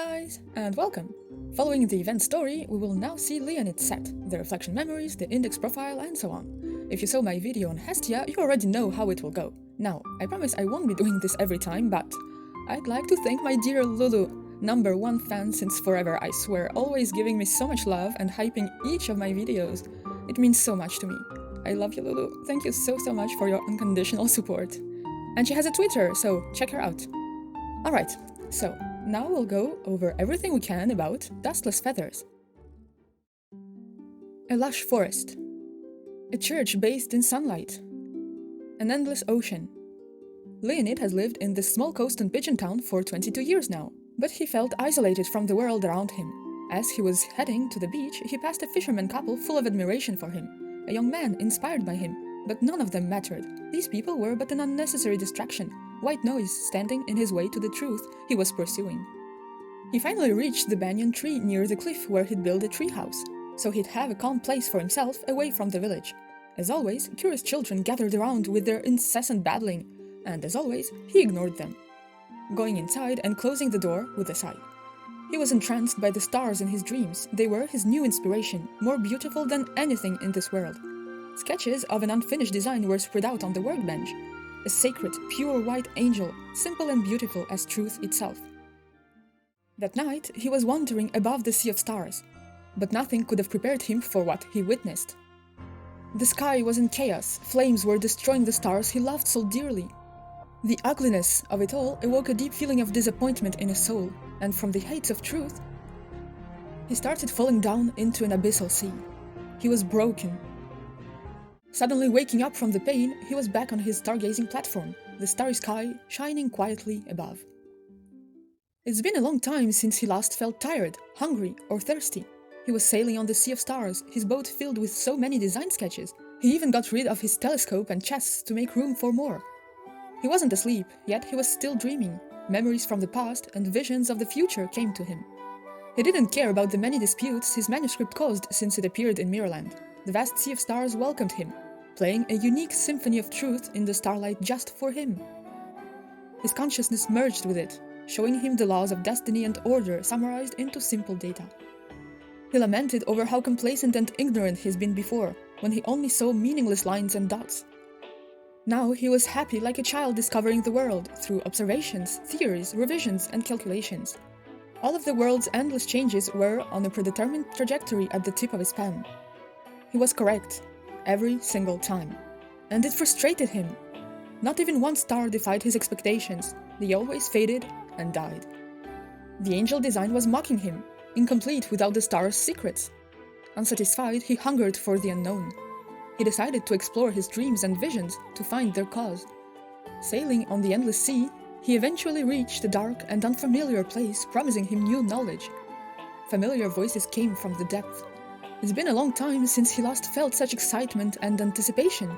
guys, and welcome! Following the event story, we will now see Leonid's set, the reflection memories, the index profile, and so on. If you saw my video on Hestia, you already know how it will go. Now, I promise I won't be doing this every time, but I'd like to thank my dear Lulu, #1 fan since forever, I swear, always giving me so much love and hyping each of my videos. It means so much to me. I love you, Lulu. Thank you so much for your unconditional support. And she has a Twitter, so check her out. Alright, so now we'll go over everything we can about Dustless feathers. A lush forest. A church bathed in sunlight. An endless ocean. Leonid has lived in this small coast and pigeon town for 22 years now, but he felt isolated from the world around him. As he was heading to the beach, he passed a fisherman couple full of admiration for him, a young man inspired by him, but none of them mattered. These people were but an unnecessary distraction, white noise standing in his way to the truth he was pursuing. He finally reached the banyan tree near the cliff where he'd build a treehouse, so he'd have a calm place for himself away from the village. As always, curious children gathered around with their incessant babbling, and as always, he ignored them, going inside and closing the door with a sigh. He was entranced by the stars in his dreams. They were his new inspiration, more beautiful than anything in this world. Sketches of an unfinished design were spread out on the workbench. A sacred, pure white angel, simple and beautiful as truth itself. That night, he was wandering above the sea of stars, but nothing could have prepared him for what he witnessed. The sky was in chaos, flames were destroying the stars he loved so dearly. The ugliness of it all awoke a deep feeling of disappointment in his soul, and from the heights of truth, he started falling down into an abyssal sea. He was broken. Suddenly waking up from the pain, he was back on his stargazing platform, the starry sky shining quietly above. It's been a long time since he last felt tired, hungry, or thirsty. He was sailing on the sea of stars, his boat filled with so many design sketches. He even got rid of his telescope and chests to make room for more. He wasn't asleep, yet he was still dreaming. Memories from the past and visions of the future came to him. He didn't care about the many disputes his manuscript caused since it appeared in Miraland. The vast sea of stars welcomed him, playing a unique symphony of truth in the starlight just for him. His consciousness merged with it, showing him the laws of destiny and order summarized into simple data. He lamented over how complacent and ignorant he's been before, when he only saw meaningless lines and dots. Now he was happy like a child discovering the world, through observations, theories, revisions, and calculations. All of the world's endless changes were on a predetermined trajectory at the tip of his pen. He was correct, every single time. And it frustrated him. Not even one star defied his expectations. They always faded and died. The angel design was mocking him, incomplete without the star's secrets. Unsatisfied, he hungered for the unknown. He decided to explore his dreams and visions to find their cause. Sailing on the endless sea, he eventually reached a dark and unfamiliar place promising him new knowledge. Familiar voices came from the depth. It's been a long time since he last felt such excitement and anticipation.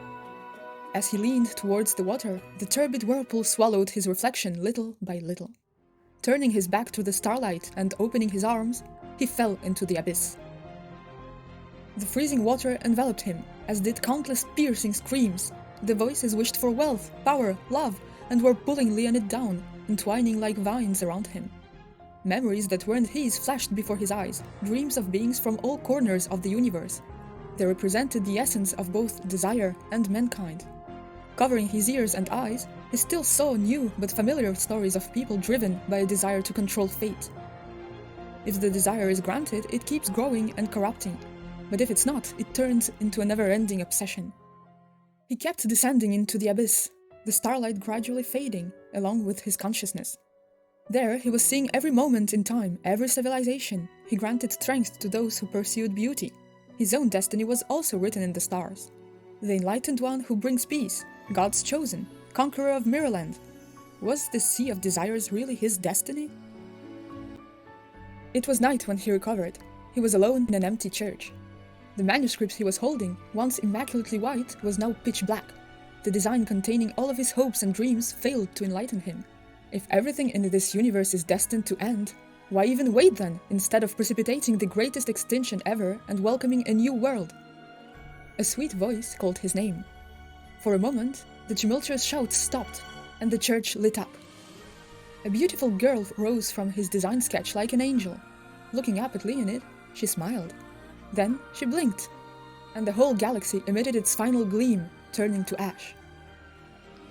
As he leaned towards the water, the turbid whirlpool swallowed his reflection little by little. Turning his back to the starlight and opening his arms, he fell into the abyss. The freezing water enveloped him, as did countless piercing screams. The voices wished for wealth, power, love, and were pulling Leonid down, entwining like vines around him. Memories that weren't his flashed before his eyes, dreams of beings from all corners of the universe. They represented the essence of both desire and mankind. Covering his ears and eyes, he still saw new but familiar stories of people driven by a desire to control fate. If the desire is granted, it keeps growing and corrupting, but if it's not, it turns into a never-ending obsession. He kept descending into the abyss, the starlight gradually fading, along with his consciousness. There, he was seeing every moment in time, every civilization. He granted strength to those who pursued beauty. His own destiny was also written in the stars. The enlightened one who brings peace, God's chosen, conqueror of Miraland. Was the Sea of Desires really his destiny? It was night when he recovered. He was alone in an empty church. The manuscript he was holding, once immaculately white, was now pitch black. The design containing all of his hopes and dreams failed to enlighten him. If everything in this universe is destined to end, why even wait then, instead of precipitating the greatest extinction ever and welcoming a new world? A sweet voice called his name. For a moment, the tumultuous shouts stopped, and the church lit up. A beautiful girl rose from his design sketch like an angel. Looking up at Leonid, she smiled. Then she blinked, and the whole galaxy emitted its final gleam, turning to ash.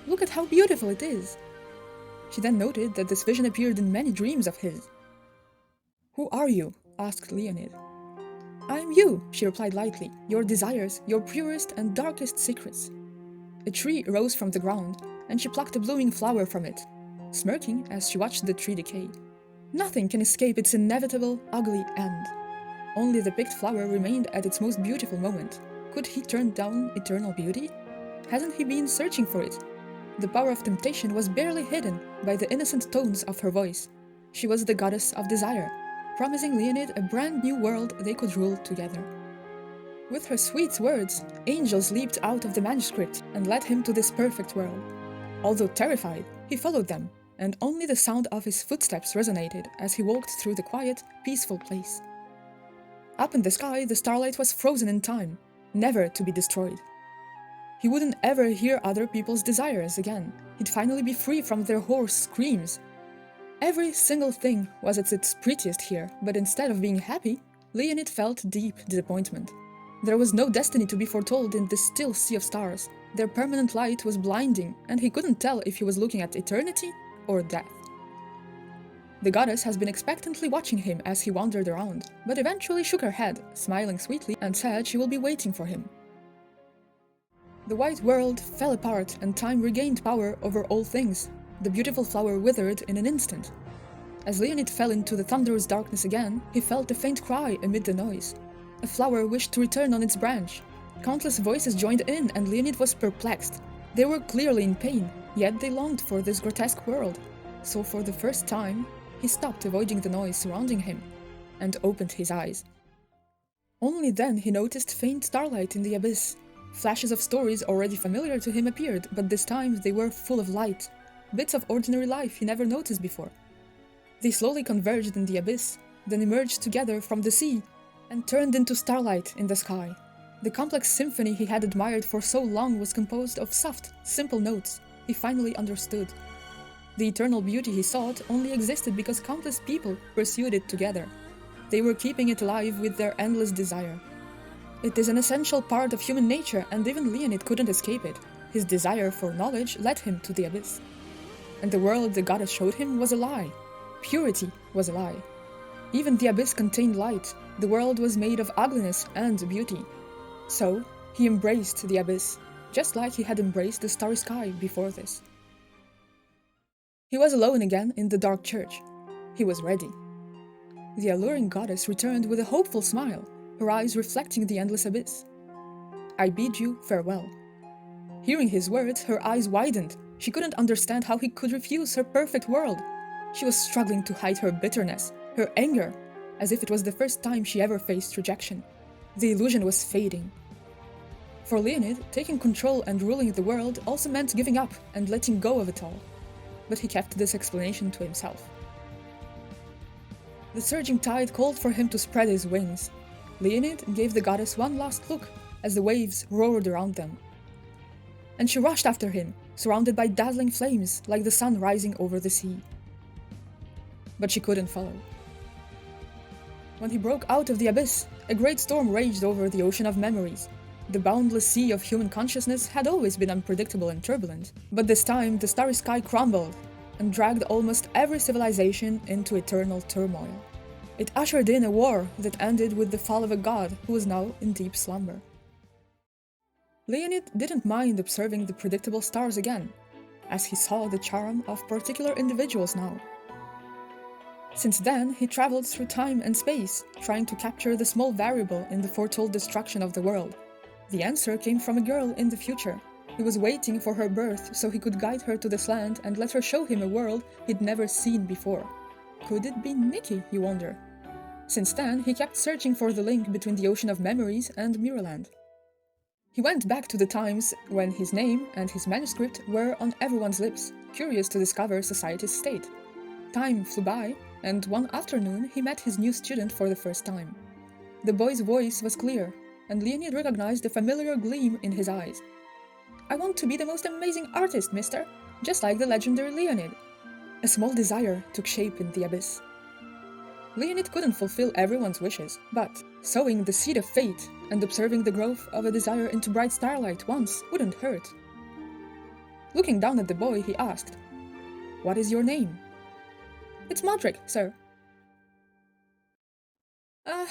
"Look at how beautiful it is!" She then noted that this vision appeared in many dreams of his. "Who are you?" asked Leonid. "I am you," she replied lightly, "your desires, your purest and darkest secrets." A tree rose from the ground, and she plucked a blooming flower from it, smirking as she watched the tree decay. Nothing can escape its inevitable, ugly end. Only the picked flower remained at its most beautiful moment. Could he turn down eternal beauty? Hasn't he been searching for it? The power of temptation was barely hidden by the innocent tones of her voice. She was the goddess of desire, promising Leonid a brand new world they could rule together. With her sweet words, angels leaped out of the manuscript and led him to this perfect world. Although terrified, he followed them, and only the sound of his footsteps resonated as he walked through the quiet, peaceful place. Up in the sky, the starlight was frozen in time, never to be destroyed. He wouldn't ever hear other people's desires again. He'd finally be free from their hoarse screams. Every single thing was at its prettiest here, but instead of being happy, Leonid felt deep disappointment. There was no destiny to be foretold in this still sea of stars. Their permanent light was blinding, and he couldn't tell if he was looking at eternity or death. The goddess has been expectantly watching him as he wandered around, but eventually shook her head, smiling sweetly, and said she will be waiting for him. The white world fell apart and time regained power over all things. The beautiful flower withered in an instant. As Leonid fell into the thunderous darkness again, he felt a faint cry amid the noise. A flower wished to return on its branch. Countless voices joined in, and Leonid was perplexed. They were clearly in pain, yet they longed for this grotesque world. So for the first time, he stopped avoiding the noise surrounding him and opened his eyes. Only then he noticed faint starlight in the abyss. Flashes of stories already familiar to him appeared, but this time they were full of light. Bits of ordinary life he never noticed before. They slowly converged in the abyss, then emerged together from the sea, and turned into starlight in the sky. The complex symphony he had admired for so long was composed of soft, simple notes. He finally understood. The eternal beauty he sought only existed because countless people pursued it together. They were keeping it alive with their endless desire. It is an essential part of human nature, and even Leonid couldn't escape it. His desire for knowledge led him to the abyss. And the world the goddess showed him was a lie. Purity was a lie. Even the abyss contained light. The world was made of ugliness and beauty. So, he embraced the abyss, just like he had embraced the starry sky before this. He was alone again in the dark church. He was ready. The alluring goddess returned with a hopeful smile, her eyes reflecting the endless abyss. "I bid you farewell." Hearing his words, her eyes widened. She couldn't understand how he could refuse her perfect world. She was struggling to hide her bitterness, her anger, as if it was the first time she ever faced rejection. The illusion was fading. For Leonid, taking control and ruling the world also meant giving up and letting go of it all. But he kept this explanation to himself. The surging tide called for him to spread his wings. Leonid gave the goddess one last look as the waves roared around them. And she rushed after him, surrounded by dazzling flames like the sun rising over the sea. But she couldn't follow. When he broke out of the abyss, a great storm raged over the ocean of memories. The boundless sea of human consciousness had always been unpredictable and turbulent, but this time the starry sky crumbled and dragged almost every civilization into eternal turmoil. It ushered in a war that ended with the fall of a god who was now in deep slumber. Leonid didn't mind observing the predictable stars again, as he saw the charm of particular individuals now. Since then, he traveled through time and space, trying to capture the small variable in the foretold destruction of the world. The answer came from a girl in the future. He was waiting for her birth so he could guide her to this land and let her show him a world he'd never seen before. Could it be Nikki, you wonder? Since then, he kept searching for the link between the ocean of memories and Miraland. He went back to the times when his name and his manuscript were on everyone's lips, curious to discover society's state. Time flew by, and one afternoon he met his new student for the first time. The boy's voice was clear, and Leonid recognized a familiar gleam in his eyes. "I want to be the most amazing artist, mister, just like the legendary Leonid." A small desire took shape in the abyss. Leonid couldn't fulfill everyone's wishes, but sowing the seed of fate and observing the growth of a desire into bright starlight once wouldn't hurt. Looking down at the boy, he asked, "What is your name?" "It's Modric, sir."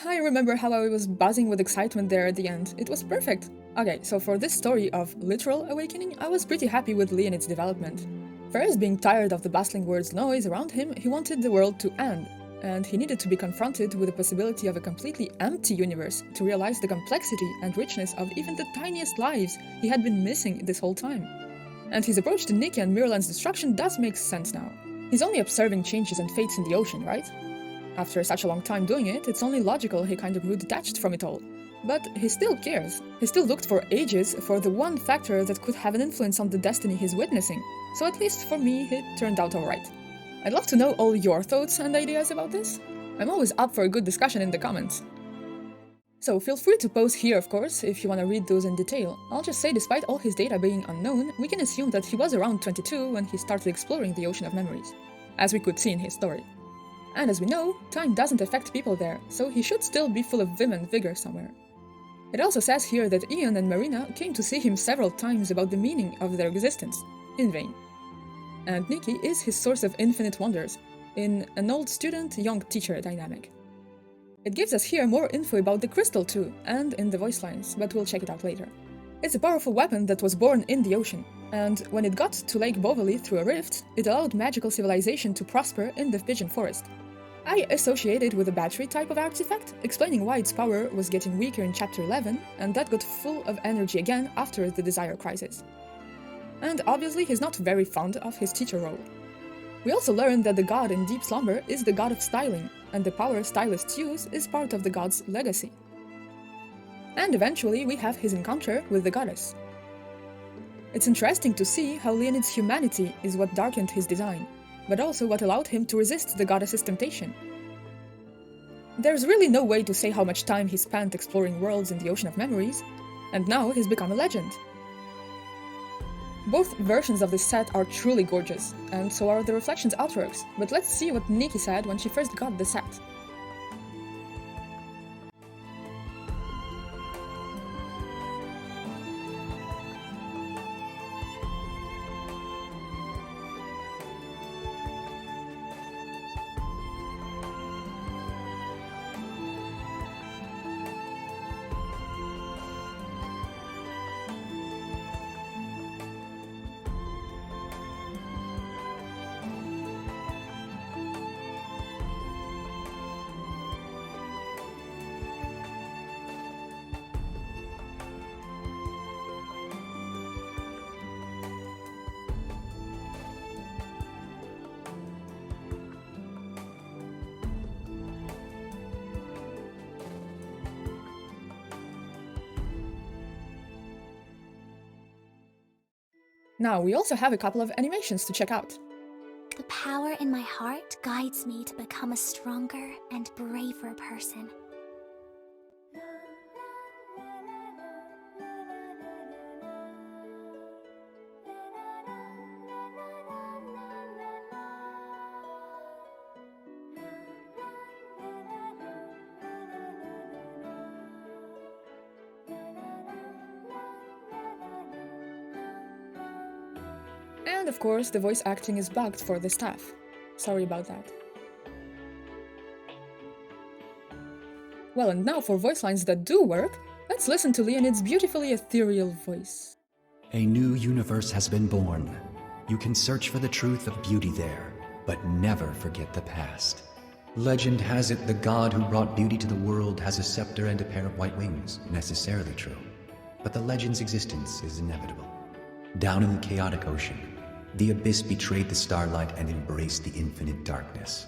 I remember how I was buzzing with excitement there at the end. It was perfect. Okay, so for this story of literal awakening, I was pretty happy with Leonid's development. First, being tired of the bustling world's noise around him, he wanted the world to end, and he needed to be confronted with the possibility of a completely empty universe to realize the complexity and richness of even the tiniest lives he had been missing this whole time. And his approach to Nikki and Miraland's destruction does make sense now. He's only observing changes and fates in the ocean, right? After such a long time doing it, it's only logical he kind of grew detached from it all. But he still cares. He still looked for ages for the one factor that could have an influence on the destiny he's witnessing. So at least for me, it turned out alright. I'd love to know all your thoughts and ideas about this. I'm always up for a good discussion in the comments. So feel free to pause here, of course, if you want to read those in detail. I'll just say, despite all his data being unknown, we can assume that he was around 22 when he started exploring the ocean of memories, as we could see in his story. And as we know, time doesn't affect people there, so he should still be full of vim and vigor somewhere. It also says here that Ian and Marina came to see him several times about the meaning of their existence, in vain. And Nikki is his source of infinite wonders, in an old student-young teacher dynamic. It gives us here more info about the crystal too, and in the voice lines, but we'll check it out later. It's a powerful weapon that was born in the ocean, and when it got to Lake Bovely through a rift, it allowed magical civilization to prosper in the Pigeon Forest. I associate it with a battery type of artifact, explaining why its power was getting weaker in Chapter 11, and that got full of energy again after the Desire Crisis. And obviously he's not very fond of his teacher role. We also learn that the god in Deep Slumber is the god of styling, and the power stylists use is part of the god's legacy. And eventually we have his encounter with the goddess. It's interesting to see how Leonid's humanity is what darkened his design, but also what allowed him to resist the goddess's temptation. There's really no way to say how much time he spent exploring worlds in the ocean of memories, and now he's become a legend. Both versions of this set are truly gorgeous, and so are the Reflections artworks, but let's see what Nikki said when she first got the set. Now, we also have a couple of animations to check out. The power in my heart guides me to become a stronger and braver person. And of course, the voice acting is bugged for the staff. Sorry about that. Well, and now for voice lines that do work, let's listen to Leonid's beautifully ethereal voice. A new universe has been born. You can search for the truth of beauty there, but never forget the past. Legend has it the god who brought beauty to the world has a scepter and a pair of white wings, necessarily true. But the legend's existence is inevitable. Down in the chaotic ocean, the abyss betrayed the starlight and embraced the infinite darkness.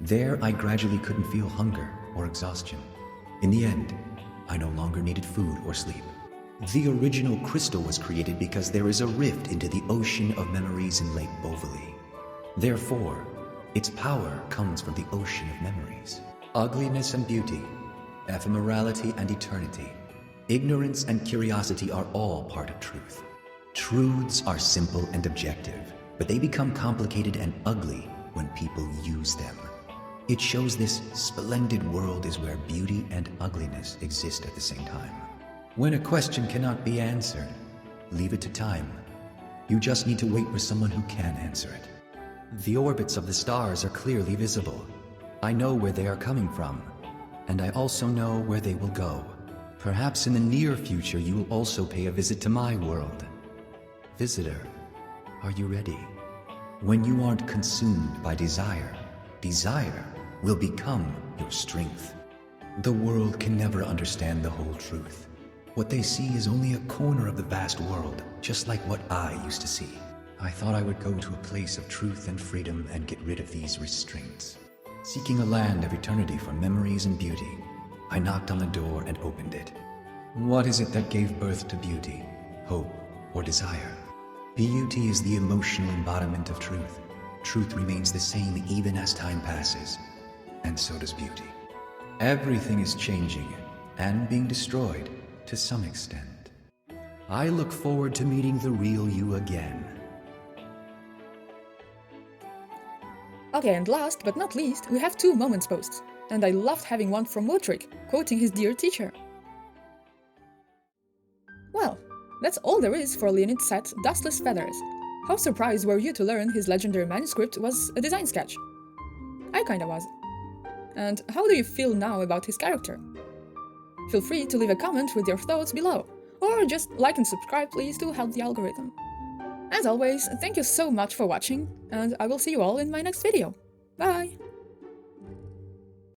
There, I gradually couldn't feel hunger or exhaustion. In the end, I no longer needed food or sleep. The original crystal was created because there is a rift into the ocean of memories in Lake Bovely. Therefore, its power comes from the ocean of memories. Ugliness and beauty, ephemerality and eternity, ignorance and curiosity are all part of truth. Truths are simple and objective, but they become complicated and ugly when people use them. It shows this splendid world is where beauty and ugliness exist at the same time. When a question cannot be answered, leave it to time. You just need to wait for someone who can answer it. The orbits of the stars are clearly visible. I know where they are coming from, and I also know where they will go. Perhaps in the near future you will also pay a visit to my world. Visitor, are you ready? When you aren't consumed by desire, desire will become your strength. The world can never understand the whole truth. What they see is only a corner of the vast world, just like what I used to see. I thought I would go to a place of truth and freedom and get rid of these restraints. Seeking a land of eternity for memories and beauty, I knocked on the door and opened it. What is it that gave birth to beauty, hope, or desire? Beauty is the emotional embodiment of truth. Truth remains the same even as time passes, and so does beauty. Everything is changing and being destroyed to some extent. I look forward to meeting the real you again. Okay, and last but not least, we have 2 moments posts, and I loved having one from Wotrick, quoting his dear teacher. Well, that's all there is for Leonid's set Dustless Feathers. How surprised were you to learn his legendary manuscript was a design sketch? I kinda was. And how do you feel now about his character? Feel free to leave a comment with your thoughts below, or just like and subscribe please to help the algorithm. As always, thank you so much for watching, and I will see you all in my next video. Bye!